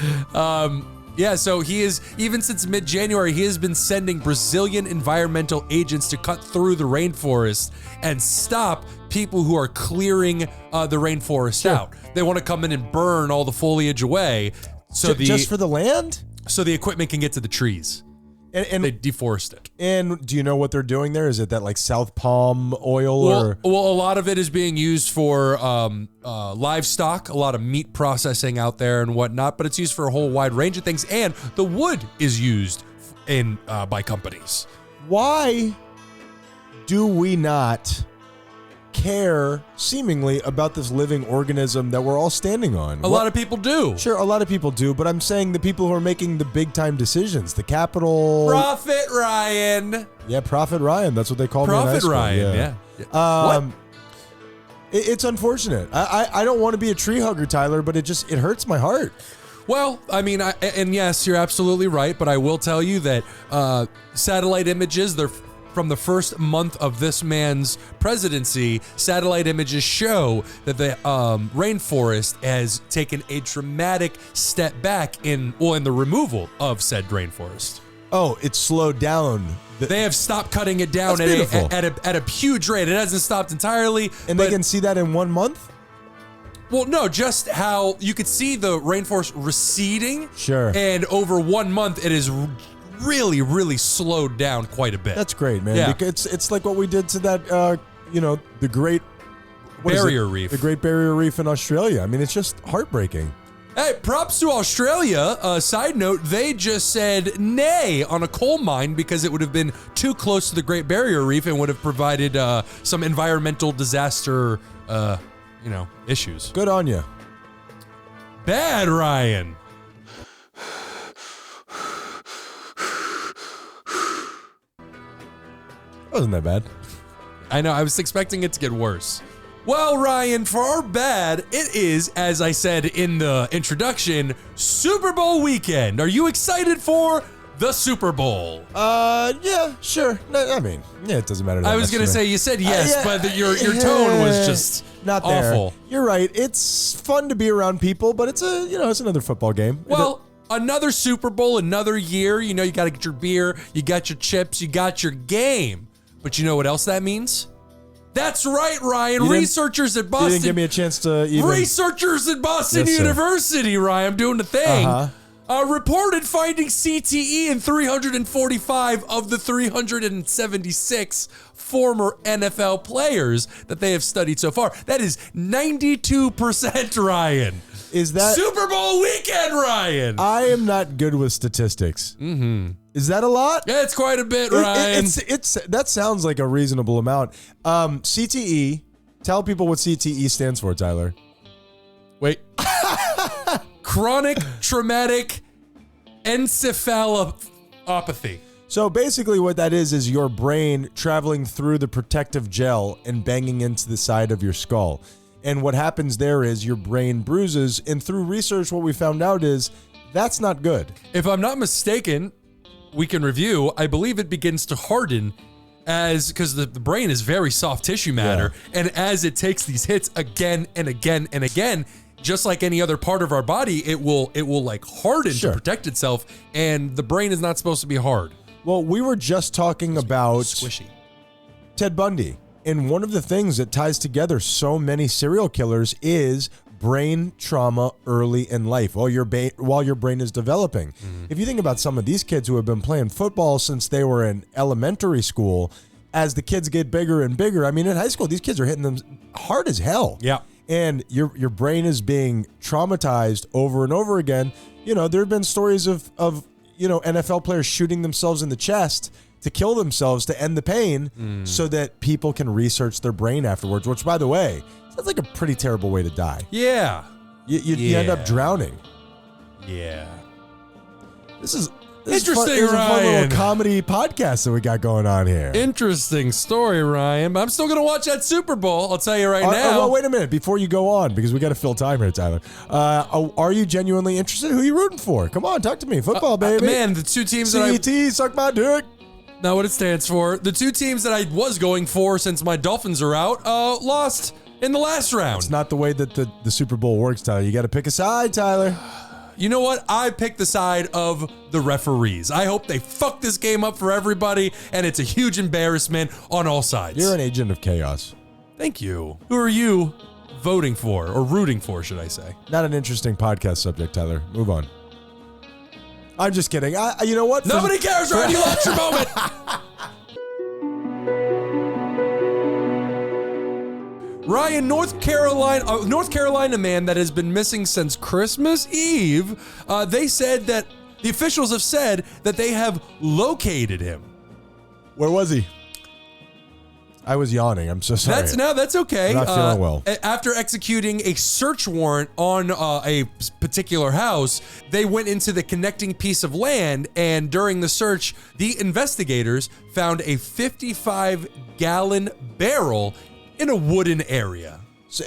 Yeah, so he is, even since mid-January, he has been sending Brazilian environmental agents to cut through the rainforest and stop people who are clearing the rainforest out. They want to come in and burn all the foliage away. So just for the land? So the equipment can get to the trees. And they deforest it. And do you know what they're doing there? Is it that like South Palm oil Well, a lot of it is being used for livestock, a lot of meat processing out there and whatnot, but it's used for a whole wide range of things. And the wood is used in by companies. Why do we not care seemingly about this living organism that we're all standing on? A lot of people do. Sure, a lot of people do, but I'm saying the people who are making the big time decisions, the capital. Prophet Ryan. Yeah, Prophet Ryan. That's what they call me in high Prophet school. Ryan, yeah. It's unfortunate. I don't want to be a tree hugger, Tyler, but it hurts my heart. Well, I mean, and yes, you're absolutely right, but I will tell you that satellite images, they're from the first month of this man's presidency, satellite images show that the rainforest has taken a dramatic step back in the removal of said rainforest. Oh, it's slowed down. They have stopped cutting it down at a huge rate. It hasn't stopped entirely. And they can see that in 1 month? Well, no, just how you could see the rainforest receding. Sure. And over 1 month, it is really, really slowed down quite a bit. That's great, man. Yeah. Because it's like what we did to that, the Great Barrier Reef. The Great Barrier Reef in Australia. I mean, it's just heartbreaking. Hey, props to Australia. Side note, they just said nay on a coal mine because it would have been too close to the Great Barrier Reef and would have provided some environmental disaster, issues. Good on you. Bad, Ryan. Wasn't that bad. I know, I was expecting it to get worse. Well, Ryan, for our bad, it is, as I said in the introduction, Super Bowl weekend. Are you excited for the Super Bowl? Yeah, sure. No, I mean, yeah, it doesn't matter. I was going to say, you said yes, but your tone was just not there. Awful. You're right. It's fun to be around people, but it's another football game. Well, another Super Bowl, another year. You got to get your beer, you got your chips, you got your game. But you know what else that means? That's right, Ryan. Researchers at Boston. You didn't give me a chance to even. Researchers at Boston University, Ryan, I'm doing the thing. Reported finding CTE in 345 of the 376 former NFL players that they have studied so far. That is 92%, Ryan. Is that Super Bowl weekend, Ryan? I am not good with statistics. Mm-hmm. Is that a lot? Yeah, it's quite a bit, Ryan. It's that sounds like a reasonable amount. CTE. Tell people what CTE stands for, Tyler. Wait. Chronic traumatic encephalopathy. So basically what that is your brain traveling through the protective gel and banging into the side of your skull. And what happens there is your brain bruises, and through research what we found out is that's not good. If I'm not mistaken, we can review, I believe it begins to harden because the brain is very soft tissue matter, and as it takes these hits again and again and again, just like any other part of our body, it will like harden to protect itself, and the brain is not supposed to be hard. Well, we were just talking about squishy. Ted Bundy. And one of the things that ties together so many serial killers is brain trauma early in life while your brain is developing. If you think about some of these kids who have been playing football since they were in elementary school, as the kids get bigger and bigger, I mean, in high school, these kids are hitting them hard as hell. Yeah. And your brain is being traumatized over and over again. You know, there have been stories of NFL players shooting themselves in the chest to kill themselves to end the pain so that people can research their brain afterwards, which, by the way, sounds like a pretty terrible way to die. Yeah. You end up drowning. Yeah. This is Interesting, fun, this is a fun Ryan. little comedy podcast that we got going on here. Interesting story, Ryan. But I'm still going to watch that Super Bowl. I'll tell you right now. Well, wait a minute before you go on, because we got to fill time here, Tyler. Are you genuinely interested? Who are you rooting for? Come on, talk to me. Football, baby. Man, the two teams that CET, suck my dick. not what it stands for. The two teams that I was going for since my Dolphins are out, lost in the last round. It's not the way that the Super Bowl works, Tyler. You got to pick a side, Tyler. You know what? I picked the side of the referees. I hope they fuck this game up for everybody, and it's a huge embarrassment on all sides. You're an agent of chaos. Thank you. Who are you voting for, or rooting for, should I say? Not an interesting podcast subject, Tyler. Move on. I'm just kidding. You know what? Nobody cares, Ryan. You lost your moment. Ryan, North Carolina man that has been missing since Christmas Eve. They said that the officials have said that they have located him. Where was he? I was yawning. I'm so sorry. That's okay. I'm not feeling well. After executing a search warrant on a particular house, they went into the connecting piece of land, and during the search, the investigators found a 55-gallon barrel in a wooden area.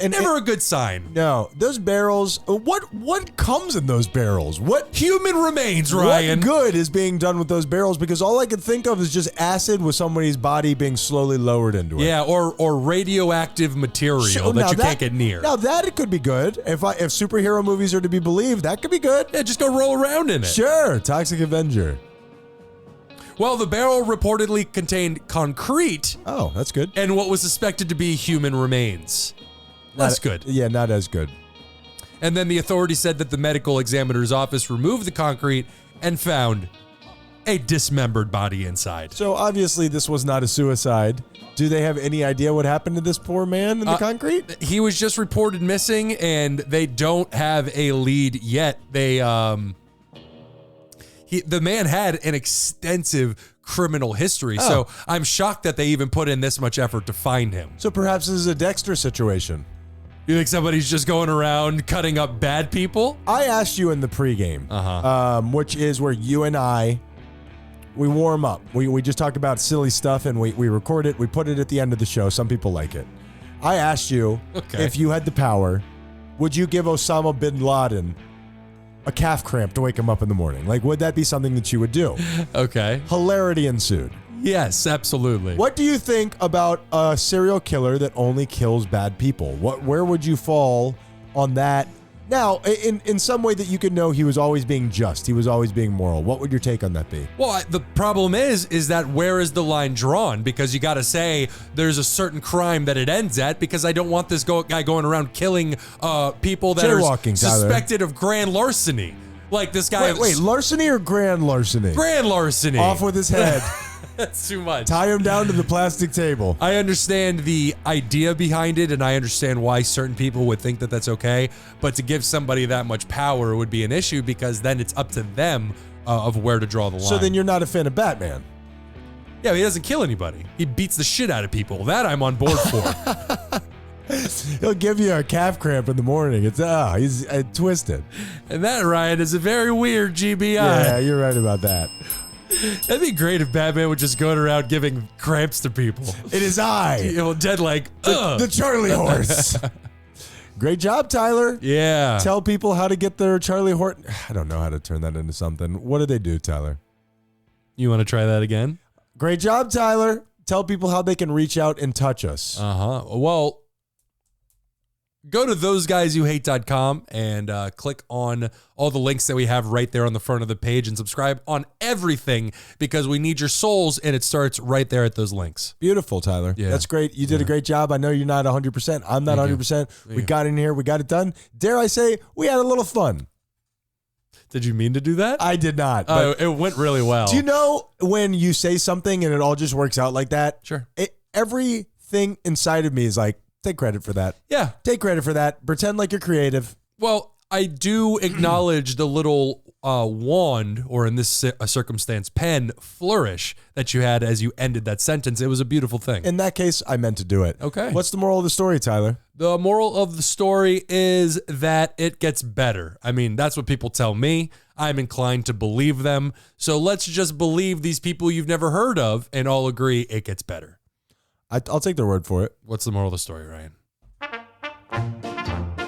Never a good sign. No, those barrels. What comes in those barrels? What Human remains, Ryan. What good is being done with those barrels? Because all I could think of is just acid with somebody's body being slowly lowered into it. Yeah, or radioactive material that you can't get near. Now that it could be good. If superhero movies are to be believed, that could be good. Yeah, just go roll around in it. Sure, Toxic Avenger. Well, the barrel reportedly contained concrete. Oh, that's good. And what was suspected to be human remains. That's good. Yeah, not as good. And then the authority said that the medical examiner's office removed the concrete and found a dismembered body inside. So obviously this was not a suicide. Do they have any idea what happened to this poor man in the concrete? He was just reported missing, and they don't have a lead yet. The man had an extensive criminal history, so I'm shocked that they even put in this much effort to find him. So perhaps this is a Dexter situation. You think somebody's just going around cutting up bad people? I asked you in the pregame, which is where you and we warm up. We just talk about silly stuff and we record it. We put it at the end of the show. Some people like it. I asked you if you had the power, would you give Osama bin Laden a calf cramp to wake him up in the morning? Like, would that be something that you would do? Okay. Hilarity ensued. Yes, absolutely. What do you think about a serial killer that only kills bad people? Where would you fall on that? Now, in some way that you could know he was always being just, he was always being moral. What would your take on that be? Well, the problem is that where is the line drawn? Because you got to say there's a certain crime that it ends at, because I don't want this guy going around killing people that are suspected of grand larceny. Like this guy. Wait, larceny or grand larceny? Grand larceny. Off with his head. That's too much. Tie him down to the plastic table. I understand the idea behind it, and I understand why certain people would think that that's okay. But to give somebody that much power would be an issue, because then it's up to them of where to draw the line. So then you're not a fan of Batman? Yeah, he doesn't kill anybody. He beats the shit out of people. That I'm on board for. He'll give you a calf cramp in the morning. He's twisted. And that, Ryan, is a very weird GBI. Yeah, you're right about that. That'd be great if Batman would just go around giving cramps to people. It is I. You know, dead like, the Charlie horse. Great job, Tyler. Yeah. Tell people how to get their Charlie horse. I don't know how to turn that into something. What do they do, Tyler? You want to try that again? Great job, Tyler. Tell people how they can reach out and touch us. Well, go to thoseguysyouhate.com and click on all the links that we have right there on the front of the page and subscribe on everything because we need your souls and it starts right there at those links. Beautiful, Tyler. Yeah. That's great. You did a great job. I know you're not 100%. I'm not 100%. We got in here. We got it done. Dare I say, we had a little fun. Did you mean to do that? I did not. Oh, But it went really well. do you know when you say something and it all just works out like that? Sure. Everything inside of me is like, take credit for that. Yeah. Take credit for that. Pretend like you're creative. Well, I do acknowledge the little wand, or in this circumstance, pen flourish that you had as you ended that sentence. It was a beautiful thing. In that case, I meant to do it. Okay. What's the moral of the story, Tyler? The moral of the story is that it gets better. I mean, that's what people tell me. I'm inclined to believe them. So let's just believe these people you've never heard of and all agree it gets better. I'll take their word for it. What's the moral of the story, Ryan?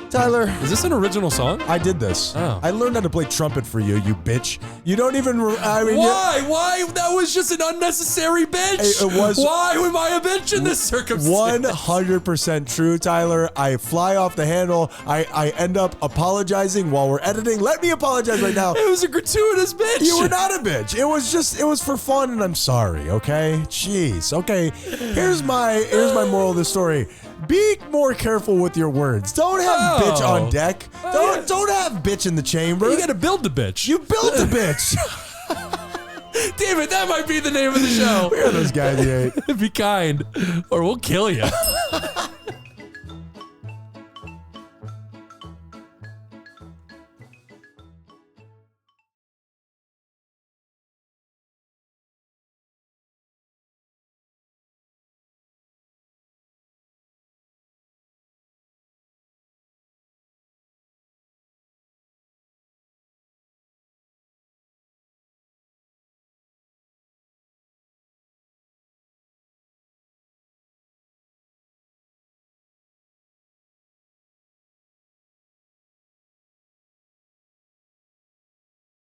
Tyler, Is this an original song? I did this. Oh. I learned how to play trumpet for you, you bitch. You don't even. Why? Why? That was just an unnecessary bitch. It was- Why am I a bitch in this circumstance? 100% true, Tyler. I fly off the handle. I end up apologizing while we're editing. Let me apologize right now. It was a gratuitous bitch. You were not a bitch. It was for fun, and I'm sorry. Okay, jeez. Okay, here's my moral of the story. Be more careful with your words. Don't have bitch on deck. Don't have bitch in the chamber. You got to build the bitch. You built the bitch. Damn it, that might be the name of the show. We are those guys you hate. Be kind, or we'll kill you.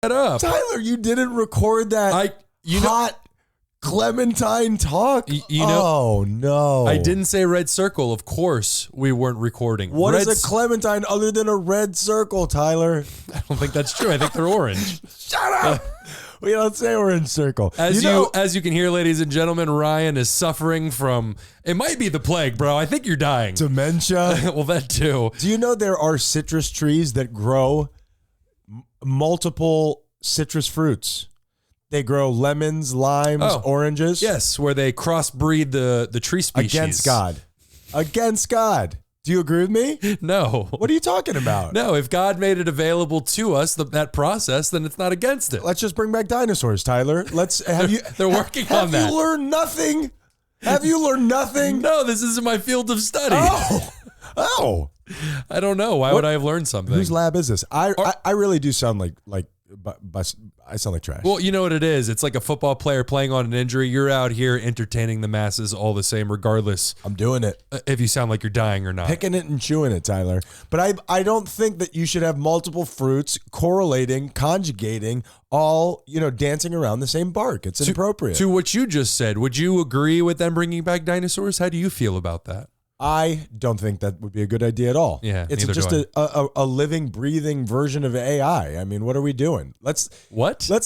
Up. Tyler, you didn't record that hot Clementine talk? You know, oh, no. I didn't say red circle. Of course, we weren't recording. What red is a Clementine other than a red circle, Tyler? I don't think that's true. I think they're orange. Shut up. We don't say orange circle. As you can hear, ladies and gentlemen, Ryan is suffering from, it might be the plague, bro. I think you're dying. Dementia. Well, that too. Do you know there are citrus trees that grow multiple citrus fruits? They grow lemons, limes, oranges. Yes, where they crossbreed the tree species. Against God. Against God. Do you agree with me? No. What are you talking about? No, if God made it available to us, that process, then it's not against it. Let's just bring back dinosaurs, Tyler. They're working on that. Have you learned nothing? Have you learned nothing? No, this isn't my field of study. Oh. I don't know. Why would I have learned something? Whose lab is this? I really do sound like I sound like trash. Well, you know what it is. It's like a football player playing on an injury. You're out here entertaining the masses all the same, regardless I'm doing it. If you sound like you're dying or not. Picking it and chewing it, Tyler. But I don't think that you should have multiple fruits correlating, conjugating, all, dancing around the same bark. It's inappropriate. To what you just said, would you agree with them bringing back dinosaurs? How do you feel about that? I don't think that would be a good idea at all. Yeah, it's neither just do a living, breathing version of AI. I mean, what are we doing? Let's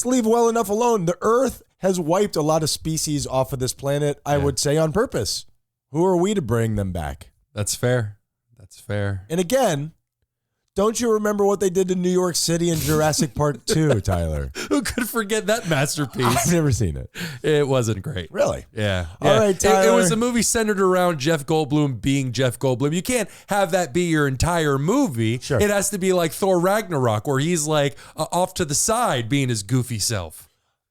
leave well enough alone. The Earth has wiped a lot of species off of this planet, I would say, on purpose. Who are we to bring them back? That's fair. That's fair. And again, don't you remember what they did to New York City in Jurassic Park 2, Tyler? Who could forget that masterpiece? I've never seen it. It wasn't great. Really? Yeah. All right, Tyler. It was a movie centered around Jeff Goldblum being Jeff Goldblum. You can't have that be your entire movie. Sure. It has to be like Thor Ragnarok, where he's like off to the side being his goofy self.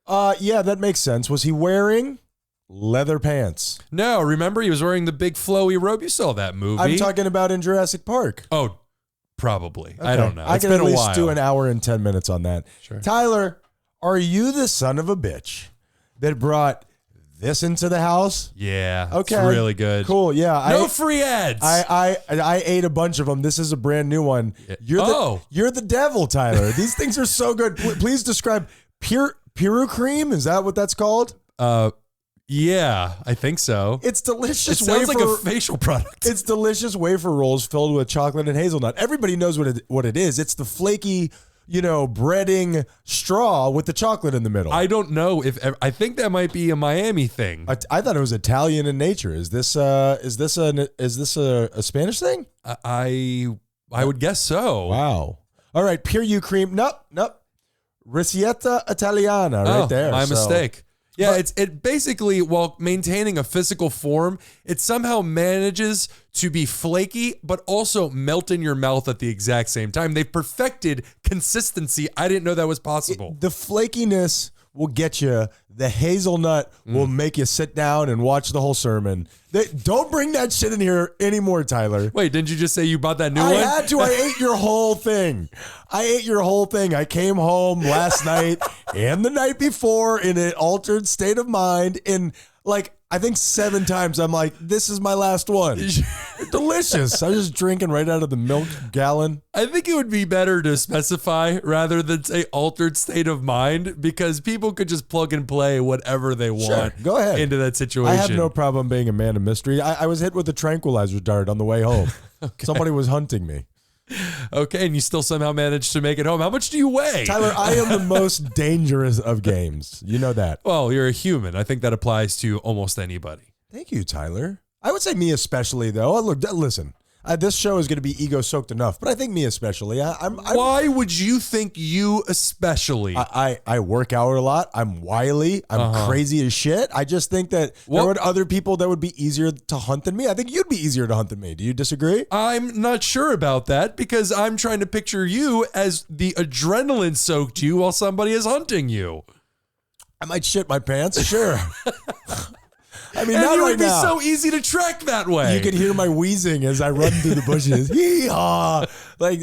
Yeah, that makes sense. Was he wearing leather pants? No, remember he was wearing the big flowy robe. You saw that movie. I'm talking about in Jurassic Park. Oh, probably. Okay. I don't know. I It's can been at a least while. do an hour and 10 minutes on that. Sure. Tyler, are you the son of a bitch that brought this into the house? Yeah. Okay. It's really good. Cool. Yeah. No free ads. I ate a bunch of them. This is a brand new one. You're the devil, Tyler. These things are so good. Please describe Piru cream. Is that what that's called? Yeah, I think so. It's delicious. It sounds like a facial product. It's delicious wafer rolls filled with chocolate and hazelnut. Everybody knows what it is. It's the flaky, breading straw with the chocolate in the middle. I don't know I think that might be a Miami thing. I thought it was Italian in nature. Is this a Spanish thing? I would guess so. Wow. All right, pure U cream. Nope. Ricetta Italiana right there. My mistake. Yeah, it basically, while maintaining a physical form, it somehow manages to be flaky, but also melt in your mouth at the exact same time. They've perfected consistency. I didn't know that was possible. The flakiness will get you. The hazelnut will make you sit down and watch the whole sermon. Don't bring that shit in here anymore, Tyler. Wait, didn't you just say you bought that new I one? had to. I ate your whole thing. I came home last night and the night before in an altered state of mind. And I think 7 times I'm like, this is my last one. Delicious. I was just drinking right out of the milk gallon. I think it would be better to specify rather than say altered state of mind, because people could just plug and play whatever they want Go ahead. into that situation. I have no problem being a man of mystery. I was hit with a tranquilizer dart on the way home. Okay. Somebody was hunting me. Okay, and you still somehow managed to make it home. How much do you weigh? Tyler, I am the most dangerous of games. You know that. Well, you're a human. I think that applies to almost anybody. Thank you, Tyler. I would say me especially, though. Listen, this show is going to be ego-soaked enough, but I think me especially. Why would you think you especially? I work out a lot. I'm wily. I'm crazy as shit. I just think that there would other people that would be easier to hunt than me. I think you'd be easier to hunt than me. Do you disagree? I'm not sure about that, because I'm trying to picture you as the adrenaline soaked you while somebody is hunting you. I might shit my pants. Sure. I mean, and not it right would be now. so easy to track that way. You can hear my wheezing as I run through the bushes. Yee-haw.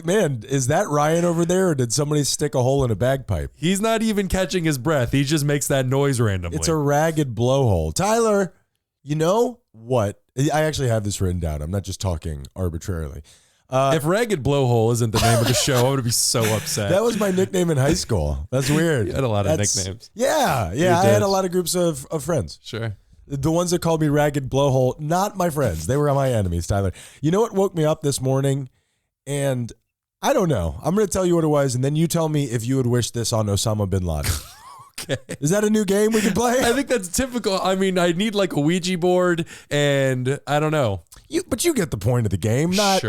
Man, is that Ryan over there, or did somebody stick a hole in a bagpipe? He's not even catching his breath. He just makes that noise randomly. It's a ragged blowhole. Tyler, you know what? I actually have this written down. I'm not just talking arbitrarily. If Ragged Blowhole isn't the name of the show, I'm going to be so upset. That was my nickname in high school. That's weird. You had a lot of nicknames. Yeah. I had a lot of groups of friends. Sure. The ones that called me Ragged Blowhole, not my friends. They were my enemies, Tyler. You know what woke me up this morning? And I don't know. I'm going to tell you what it was, and then you tell me if you would wish this on Osama bin Laden. Okay. Is that a new game we can play? I think that's typical. I mean, I need like a Ouija board, and I don't know. But you get the point of the game. Not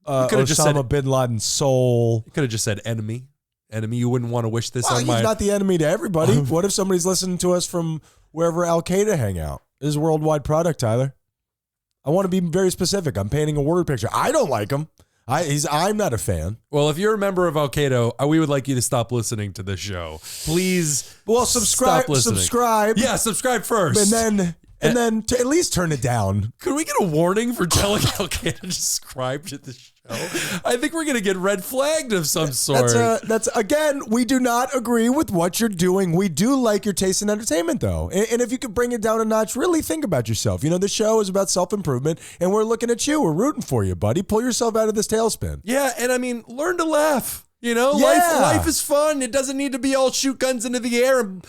Osama bin Laden's soul. You could have just said enemy. Enemy, you wouldn't want to wish this on He's my... not the enemy to everybody. What if somebody's listening to us from wherever Al-Qaeda hang out? This is a worldwide product, Tyler. I want to be very specific. I'm painting a word picture. I don't like him. I'm not a fan. Well, if you're a member of Al-Qaeda, we would like you to stop listening to this show. Please. Well, subscribe. Stop listening. Subscribe. Yeah, subscribe first. And then to at least turn it down. Could we get a warning for telling Al-Qaeda to subscribe to the show? I think we're going to get red flagged of some sort. That's again, we do not agree with what you're doing. We do like your taste in entertainment, though. And if you could bring it down a notch, really think about yourself. You know, the show is about self-improvement, and we're looking at you. We're rooting for you, buddy. Pull yourself out of this tailspin. Yeah, and I mean, learn to laugh. You know, life is fun. It doesn't need to be all shoot guns into the air and,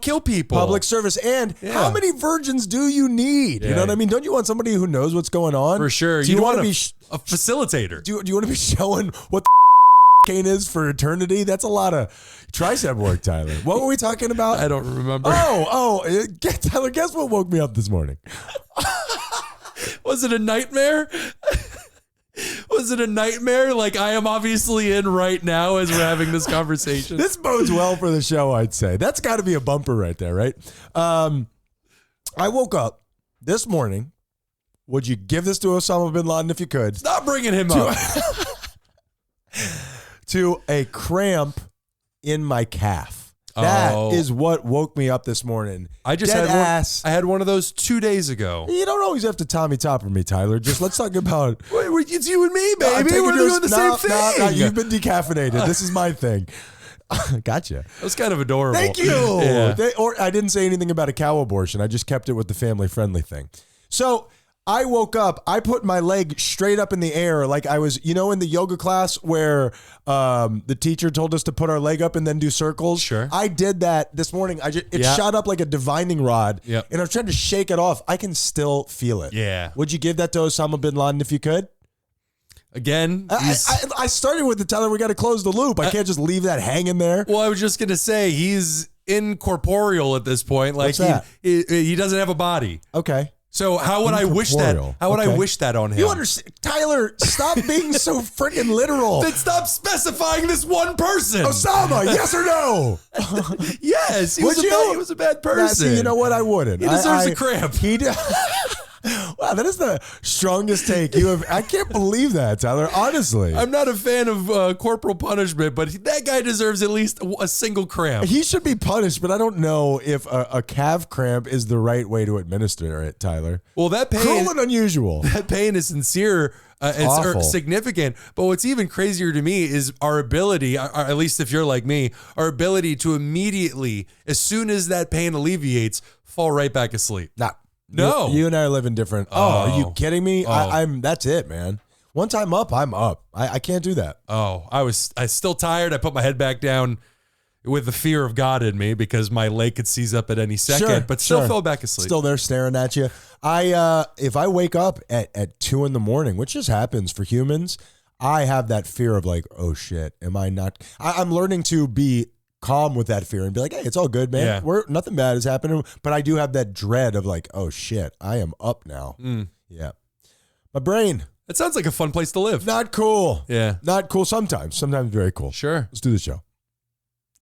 kill people. Public service. And how many virgins do you need? Yeah. You know what I mean? Don't you want somebody who knows what's going on? For sure. Do you want to be a facilitator? Do you want to be showing what the cane is for eternity? That's a lot of tricep work, Tyler. What were we talking about? I don't remember. Tyler, guess what woke me up this morning? Was it a nightmare? Was it a nightmare like I am obviously in right now as we're having this conversation? This bodes well for the show, I'd say. That's got to be a bumper right there, right? I woke up this morning. Would you give this to Osama bin Laden if you could? Stop bringing him up. To a cramp in my calf. That is what woke me up this morning. I just I had one of those 2 days ago. You don't always have to Tommy Topper me, Tyler. Just let's talk about. Wait, it's you and me, baby. We're doing the same thing. No, you've been decaffeinated. This is my thing. Gotcha. That was kind of adorable. Thank you. Yeah. Or I didn't say anything about a cow abortion. I just kept it with the family-friendly thing. So I woke up, I put my leg straight up in the air like I was, in the yoga class where the teacher told us to put our leg up and then do circles. Sure. I did that this morning. It shot up like a divining rod. Yep. And I was trying to shake it off. I can still feel it. Yeah. Would you give that to Osama bin Laden if you could? Again, I started with the Tyler, we got to close the loop. I can't just leave that hanging there. well, I was just going to say he's incorporeal at this point. Like What's that? he doesn't have a body. Okay. So how would I wish that? Incorporeal. How would I Okay. wish that on him? You understand? Tyler, stop being so freaking literal. Then stop specifying this one person. Osama, yes or no? Yes, he Would was, you? he was a bad Nah, person. see, you know what? I wouldn't. He deserves I- a cramp. He did. Wow, that is the strongest take you have. I can't believe that, Tyler. Honestly, I'm not a fan of corporal punishment, but that guy deserves at least a single cramp. he should be punished. But I don't know if a calf cramp is the right way to administer it, Tyler. Well, that pain, Cruel and unusual. that pain is sincere. It's awful. significant, but what's even crazier to me is our ability, or at least if you're like me, our ability to immediately, as soon as that pain alleviates, fall right back asleep. Nah. No. You and I are living different. Oh, are you kidding me? Oh. I'm. That's it, man. Once I'm up, I'm up. I can't do that. Oh, I still tired. I put my head back down with the fear of God in me because my leg could seize up at any second, but still fell back asleep. Still there staring at you. If I wake up at 2 a.m, which just happens for humans, I have that fear of like, oh shit, am I not? I'm learning to be calm with that fear and be like, hey, it's all good, man. Yeah. Nothing bad is happening. But I do have that dread of like, oh shit, I am up now. Yeah. My brain, It sounds like a fun place to live. not cool. Yeah. Not cool sometimes. Sometimes very cool. Sure. Let's do the show.